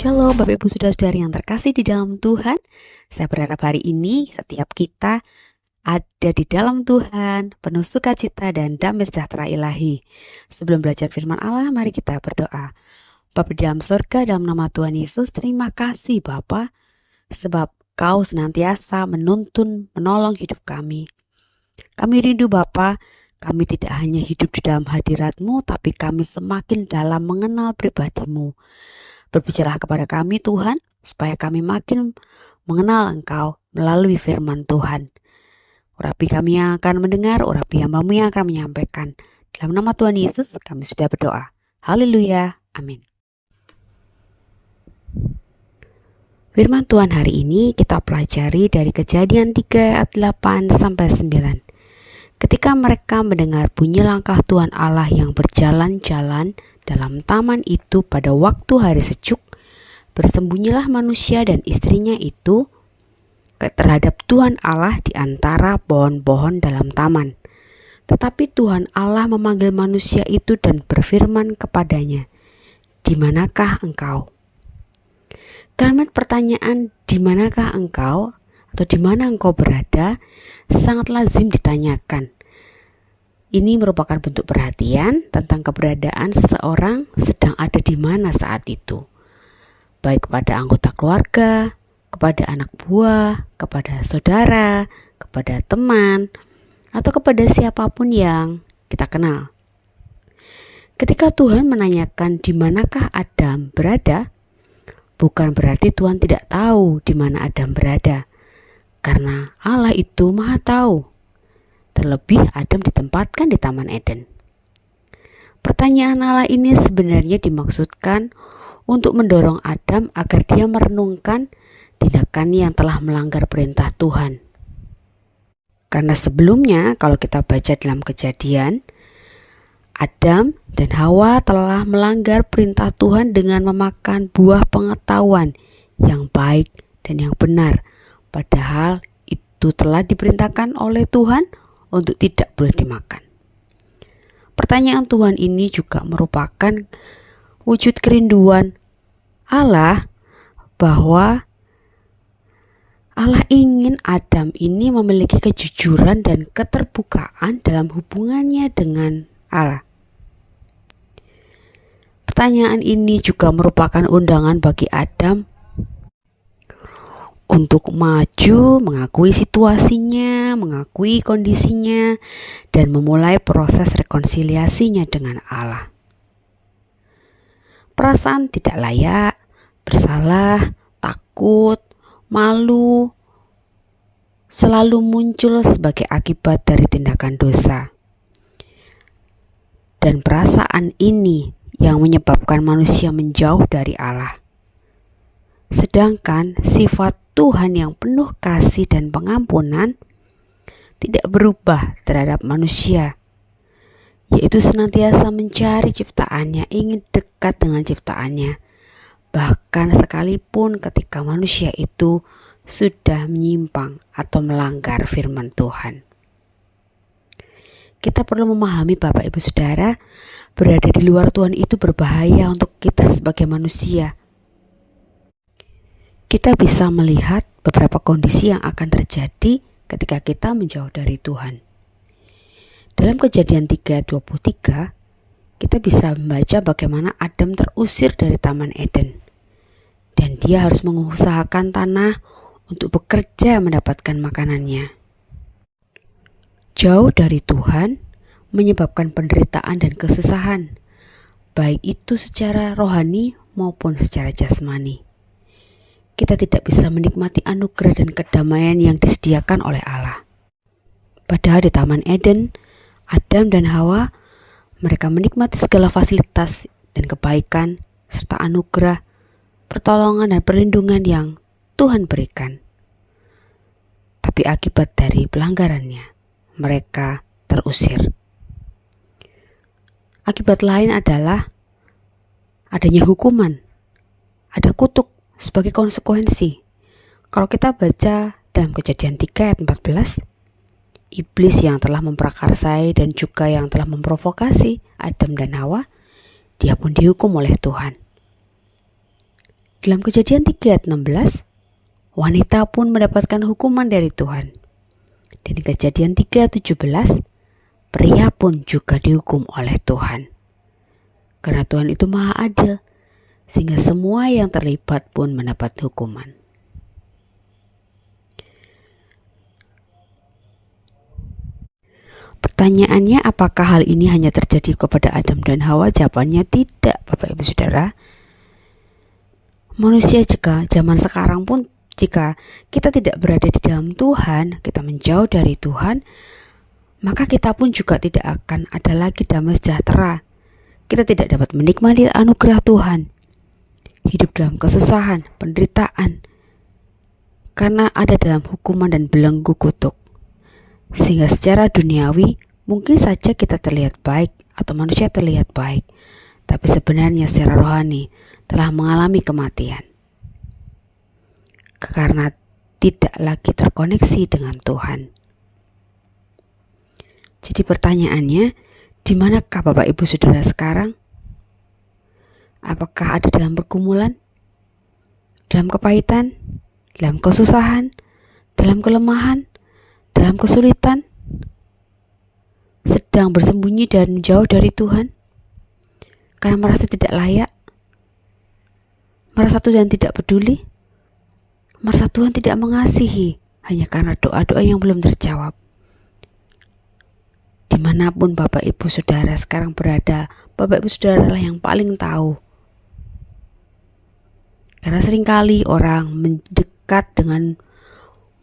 Shalom Bapak Ibu Saudara-saudari yang terkasih di dalam Tuhan. Saya berharap hari ini setiap kita ada di dalam Tuhan, penuh sukacita dan damai sejahtera ilahi. Sebelum belajar firman Allah, mari kita berdoa. Bapa di dalam surga, dalam nama Tuhan Yesus, terima kasih Bapa, sebab Kau senantiasa menuntun, menolong hidup kami. Kami rindu Bapa, kami tidak hanya hidup di dalam hadirat-Mu, tapi kami semakin dalam mengenal pribadi-Mu. Berbicaralah kepada kami Tuhan, supaya kami makin mengenal Engkau melalui firman Tuhan. Urapi kami yang akan mendengar, urapi hamba-Mu yang akan menyampaikan. Dalam nama Tuhan Yesus kami sudah berdoa. Haleluya, amin. Firman Tuhan hari ini kita pelajari dari Kejadian 3 ayat 8-9. Ketika mereka mendengar bunyi langkah Tuhan Allah yang berjalan-jalan dalam taman itu pada waktu hari sejuk, bersembunyilah manusia dan istrinya itu terhadap Tuhan Allah di antara pohon-pohon dalam taman. Tetapi Tuhan Allah memanggil manusia itu dan berfirman kepadanya, "Di manakah engkau?" Kalimat pertanyaan "di manakah engkau?" atau "di mana engkau berada?" sangat lazim ditanyakan. Ini merupakan bentuk perhatian tentang keberadaan seseorang sedang ada di mana saat itu, baik kepada anggota keluarga, kepada anak buah, kepada saudara, kepada teman, atau kepada siapapun yang kita kenal. Ketika Tuhan menanyakan di manakah Adam berada, bukan berarti Tuhan tidak tahu di mana Adam berada, karena Allah itu Maha Tahu. Terlebih Adam ditempatkan di Taman Eden. Pertanyaan Allah ini sebenarnya dimaksudkan untuk mendorong Adam agar dia merenungkan tindakannya yang telah melanggar perintah Tuhan. Karena sebelumnya kalau kita baca dalam Kejadian, Adam dan Hawa telah melanggar perintah Tuhan dengan memakan buah pengetahuan yang baik dan yang benar, padahal itu telah diperintahkan oleh Tuhan untuk tidak boleh dimakan. Pertanyaan Tuhan ini juga merupakan wujud kerinduan Allah bahwa Allah ingin Adam ini memiliki kejujuran dan keterbukaan dalam hubungannya dengan Allah. Pertanyaan ini juga merupakan undangan bagi Adam untuk maju, mengakui situasinya, mengakui kondisinya, dan memulai proses rekonsiliasinya dengan Allah. Perasaan tidak layak, bersalah, takut, malu selalu muncul sebagai akibat dari tindakan dosa. Dan perasaan ini yang menyebabkan manusia menjauh dari Allah. Sedangkan sifat Tuhan yang penuh kasih dan pengampunan tidak berubah terhadap manusia, yaitu senantiasa mencari ciptaannya, ingin dekat dengan ciptaannya, bahkan sekalipun ketika manusia itu sudah menyimpang atau melanggar firman Tuhan. Kita perlu memahami Bapak Ibu Saudara, berada di luar Tuhan itu berbahaya untuk kita sebagai manusia. Kita bisa melihat beberapa kondisi yang akan terjadi ketika kita menjauh dari Tuhan. Dalam Kejadian 3:23, kita bisa membaca bagaimana Adam terusir dari Taman Eden. Dan dia harus mengusahakan tanah untuk bekerja mendapatkan makanannya. Jauh dari Tuhan menyebabkan penderitaan dan kesusahan, baik itu secara rohani maupun secara jasmani. Kita tidak bisa menikmati anugerah dan kedamaian yang disediakan oleh Allah. Padahal di Taman Eden, Adam dan Hawa, mereka menikmati segala fasilitas dan kebaikan, serta anugerah, pertolongan dan perlindungan yang Tuhan berikan. Tapi akibat dari pelanggarannya, mereka terusir. Akibat lain adalah adanya hukuman, ada kutuk sebagai konsekuensi. Kalau kita baca dalam Kejadian 3 ayat 14, iblis yang telah memprakarsai dan juga yang telah memprovokasi Adam dan Hawa, dia pun dihukum oleh Tuhan. Dalam Kejadian 3 ayat 16, wanita pun mendapatkan hukuman dari Tuhan. Dan di Kejadian 3 ayat 17, pria pun juga dihukum oleh Tuhan. Karena Tuhan itu maha adil, sehingga semua yang terlibat pun mendapat hukuman. Pertanyaannya, apakah hal ini hanya terjadi kepada Adam dan Hawa? Jawabannya tidak, Bapak Ibu Saudara. Manusia jika zaman sekarang pun, jika kita tidak berada di dalam Tuhan, kita menjauh dari Tuhan, maka kita pun juga tidak akan ada lagi damai sejahtera. Kita tidak dapat menikmati anugerah Tuhan. Hidup dalam kesusahan, penderitaan, karena ada dalam hukuman dan belenggu kutuk. Sehingga secara duniawi mungkin saja kita terlihat baik atau manusia terlihat baik, tapi sebenarnya secara rohani telah mengalami kematian karena tidak lagi terkoneksi dengan Tuhan. Jadi pertanyaannya, di manakah Bapak Ibu Saudara sekarang? Apakah ada dalam pergumulan, dalam kepahitan, dalam kesusahan, dalam kelemahan, dalam kesulitan, sedang bersembunyi dan jauh dari Tuhan karena merasa tidak layak, merasa Tuhan tidak peduli, merasa Tuhan tidak mengasihi hanya karena doa-doa yang belum terjawab. Dimanapun Bapak Ibu Saudara sekarang berada, Bapak Ibu Saudara lah yang paling tahu. Karena seringkali orang mendekat dengan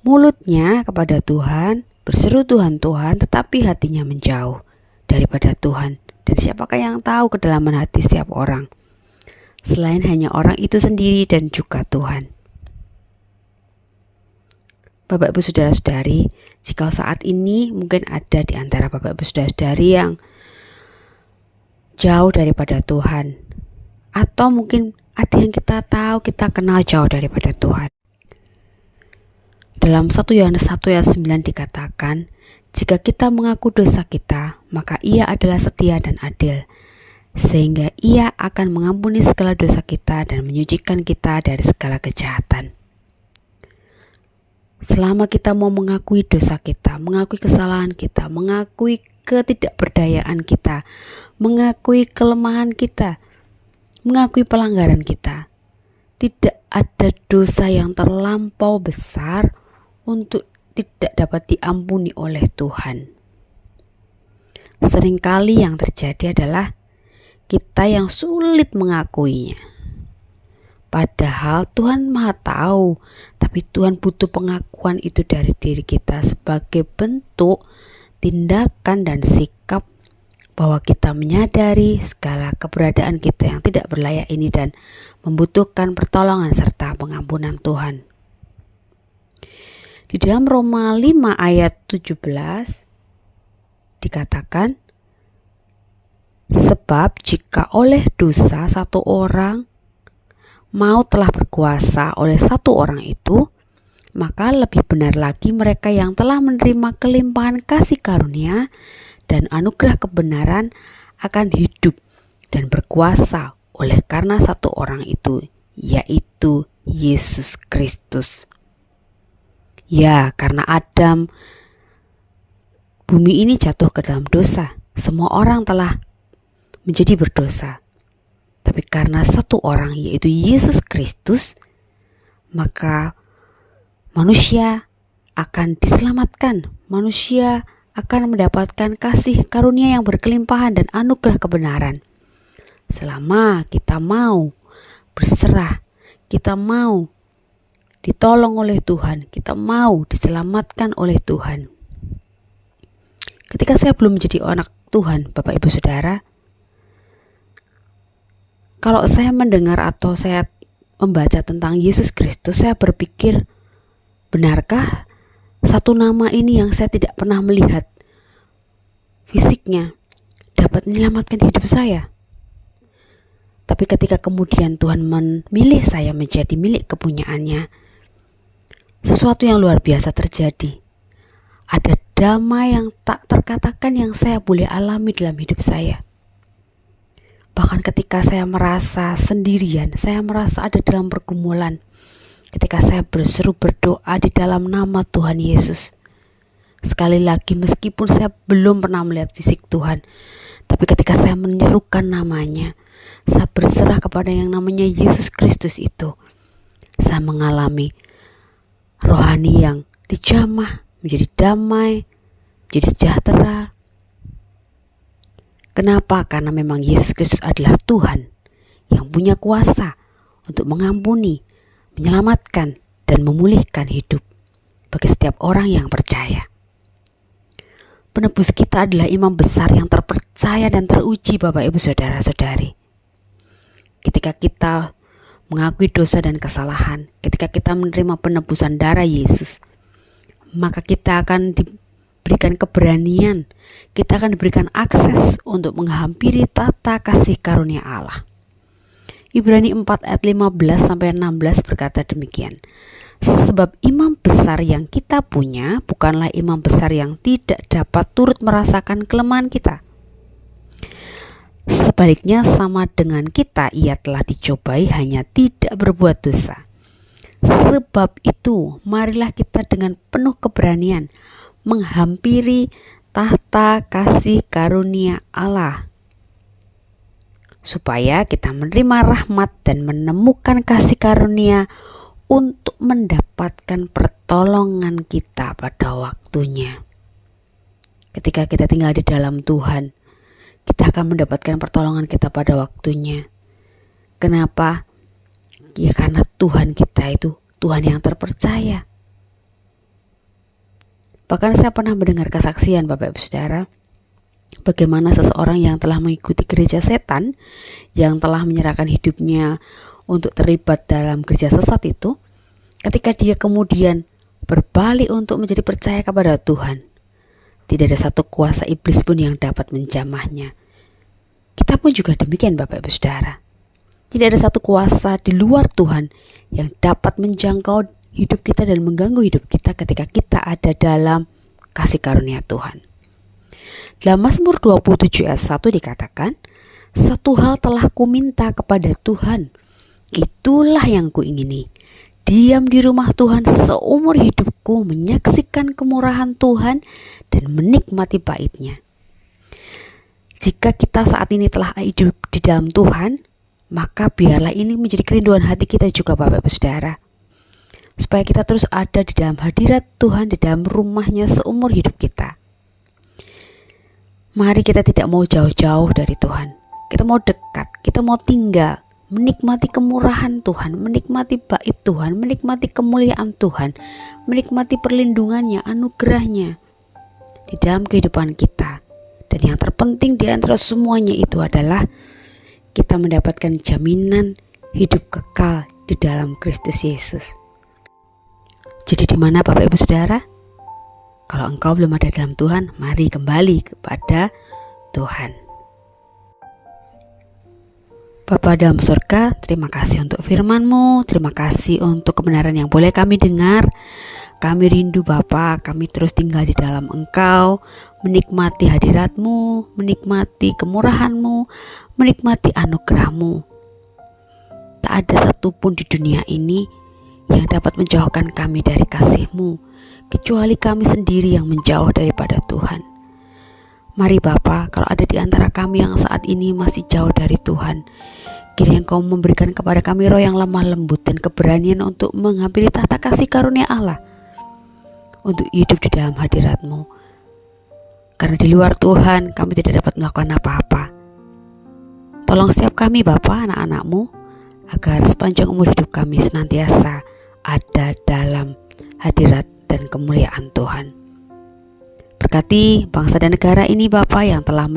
mulutnya kepada Tuhan, berseru Tuhan, Tuhan, tetapi hatinya menjauh daripada Tuhan. Dan siapakah yang tahu kedalaman hati setiap orang, selain hanya orang itu sendiri dan juga Tuhan. Bapak Ibu Saudara-saudari, jika saat ini mungkin ada di antara Bapak Ibu Saudara-saudari yang jauh daripada Tuhan, atau mungkin ada yang kita tahu, kita kenal jauh daripada Tuhan. Dalam 1 Yohanes 1 ayat 9 dikatakan, jika kita mengaku dosa kita, maka Ia adalah setia dan adil, sehingga Ia akan mengampuni segala dosa kita dan menyucikan kita dari segala kejahatan. Selama kita mau mengakui dosa kita, mengakui kesalahan kita, mengakui ketidakberdayaan kita, mengakui kelemahan kita, mengakui pelanggaran kita, tidak ada dosa yang terlampau besar untuk tidak dapat diampuni oleh Tuhan. Seringkali yang terjadi adalah kita yang sulit mengakuinya. Padahal Tuhan Maha tahu, tapi Tuhan butuh pengakuan itu dari diri kita sebagai bentuk tindakan dan sikap bahwa kita menyadari segala keberadaan kita yang tidak berlayak ini dan membutuhkan pertolongan serta pengampunan Tuhan. Di dalam Roma 5 ayat 17 dikatakan, sebab jika oleh dosa satu orang maut telah berkuasa oleh satu orang itu, maka lebih benar lagi mereka yang telah menerima kelimpahan kasih karunia dan anugerah kebenaran akan hidup dan berkuasa oleh karena satu orang itu, yaitu Yesus Kristus. Ya, karena Adam, bumi ini jatuh ke dalam dosa. Semua orang telah menjadi berdosa. Tapi karena satu orang, yaitu Yesus Kristus, maka manusia akan diselamatkan. Manusia akan mendapatkan kasih karunia yang berkelimpahan dan anugerah kebenaran. Selama kita mau berserah, kita mau ditolong oleh Tuhan, kita mau diselamatkan oleh Tuhan. Ketika saya belum menjadi anak Tuhan, Bapak Ibu Saudara, kalau saya mendengar atau saya membaca tentang Yesus Kristus, saya berpikir, benarkah satu nama ini yang saya tidak pernah melihat fisiknya dapat menyelamatkan hidup saya? Tapi ketika kemudian Tuhan memilih saya menjadi milik kepunyaannya, sesuatu yang luar biasa terjadi. Ada damai yang tak terkatakan yang saya boleh alami dalam hidup saya. Bahkan ketika saya merasa sendirian, saya merasa ada dalam pergumulan, ketika saya berseru berdoa di dalam nama Tuhan Yesus. Sekali lagi, meskipun saya belum pernah melihat fisik Tuhan, tapi ketika saya menyerukan namanya, saya berserah kepada yang namanya Yesus Kristus itu, saya mengalami rohani yang dijamah, menjadi damai, menjadi sejahtera. Kenapa? Karena memang Yesus Kristus adalah Tuhan yang punya kuasa untuk mengampuni, menyelamatkan, dan memulihkan hidup bagi setiap orang yang percaya. Penebus kita adalah imam besar yang terpercaya dan teruji, Bapak Ibu Saudara-saudari. Ketika kita mengakui dosa dan kesalahan, ketika kita menerima penebusan darah Yesus, maka kita akan diberikan keberanian, kita akan diberikan akses untuk menghampiri tata kasih karunia Allah. Ibrani 4 ayat 15-16 berkata demikian. Sebab imam besar yang kita punya bukanlah imam besar yang tidak dapat turut merasakan kelemahan kita. Sebaliknya sama dengan kita, ia telah dicobai hanya tidak berbuat dosa. Sebab itu marilah kita dengan penuh keberanian menghampiri tahta kasih karunia Allah, supaya kita menerima rahmat dan menemukan kasih karunia untuk mendapatkan pertolongan kita pada waktunya. Ketika kita tinggal di dalam Tuhan, kita akan mendapatkan pertolongan kita pada waktunya. Kenapa? Ya karena Tuhan kita itu Tuhan yang terpercaya. Bahkan saya pernah mendengar kesaksian, Bapak Ibu Saudara, bagaimana seseorang yang telah mengikuti gereja setan, yang telah menyerahkan hidupnya untuk terlibat dalam gereja sesat itu, ketika dia kemudian berbalik untuk menjadi percaya kepada Tuhan, tidak ada satu kuasa iblis pun yang dapat menjamahnya. Kita pun juga demikian, Bapak Ibu Saudara. Tidak ada satu kuasa di luar Tuhan yang dapat menjangkau hidup kita dan mengganggu hidup kita ketika kita ada dalam kasih karunia Tuhan. Dalam Mazmur 27 ayat 1 dikatakan, satu hal telah kuminta kepada Tuhan, itulah yang kuingini, diam di rumah Tuhan seumur hidupku, menyaksikan kemurahan Tuhan dan menikmati bait-Nya. Jika kita saat ini telah hidup di dalam Tuhan, maka biarlah ini menjadi kerinduan hati kita juga, Bapak Ibu Saudara, supaya kita terus ada di dalam hadirat Tuhan, di dalam rumah-Nya seumur hidup kita. Mari kita tidak mau jauh-jauh dari Tuhan. Kita mau dekat, kita mau tinggal, menikmati kemurahan Tuhan, menikmati bait Tuhan, menikmati kemuliaan Tuhan, menikmati perlindungannya, anugerahnya di dalam kehidupan kita. Dan yang terpenting di antara semuanya itu adalah kita mendapatkan jaminan hidup kekal di dalam Kristus Yesus. Jadi di mana Bapak Ibu Saudara? Kalau engkau belum ada dalam Tuhan, mari kembali kepada Tuhan. Bapa dalam surga, terima kasih untuk firman-Mu, terima kasih untuk kebenaran yang boleh kami dengar. Kami rindu Bapa, kami terus tinggal di dalam Engkau, menikmati hadirat-Mu, menikmati kemurahan-Mu, menikmati anugerah-Mu. Tak ada satupun di dunia ini yang dapat menjauhkan kami dari kasih-Mu, kecuali kami sendiri yang menjauh daripada Tuhan. Mari Bapa, kalau ada di antara kami yang saat ini masih jauh dari Tuhan, kiranya Engkau memberikan kepada kami roh yang lemah lembut dan keberanian untuk menghampiri tahta kasih karunia Allah, untuk hidup di dalam hadirat-Mu. Karena di luar Tuhan kami tidak dapat melakukan apa-apa. Tolong setiap kami Bapa, anak-anak-Mu, agar sepanjang umur hidup kami senantiasa ada dalam hadirat dan kemuliaan Tuhan. Berkati bangsa dan negara ini Bapa yang telah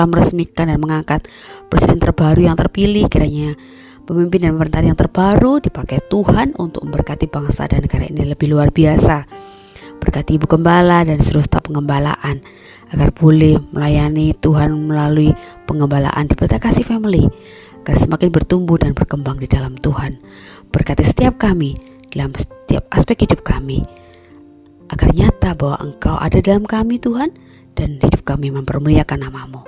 meresmikan dan mengangkat presiden terbaru yang terpilih, kiranya pemimpin dan pemerintahan yang terbaru dipakai Tuhan untuk memberkati bangsa dan negara ini lebih luar biasa. Berkati Ibu Gembala dan seluruh staf pengembalaan agar boleh melayani Tuhan melalui pengembalaan di Pelita Kasih Family, agar semakin bertumbuh dan berkembang di dalam Tuhan. Berkati setiap kami dalam setiap aspek hidup kami, agar nyata bahwa Engkau ada dalam kami Tuhan, dan hidup kami mempermuliakan nama-Mu.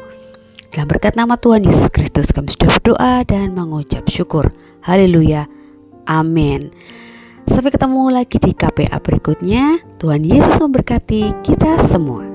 Dalam berkat nama Tuhan Yesus Kristus kami sudah berdoa dan mengucap syukur. Haleluya. Amin. Sampai ketemu lagi di KPA berikutnya. Tuhan Yesus memberkati kita semua.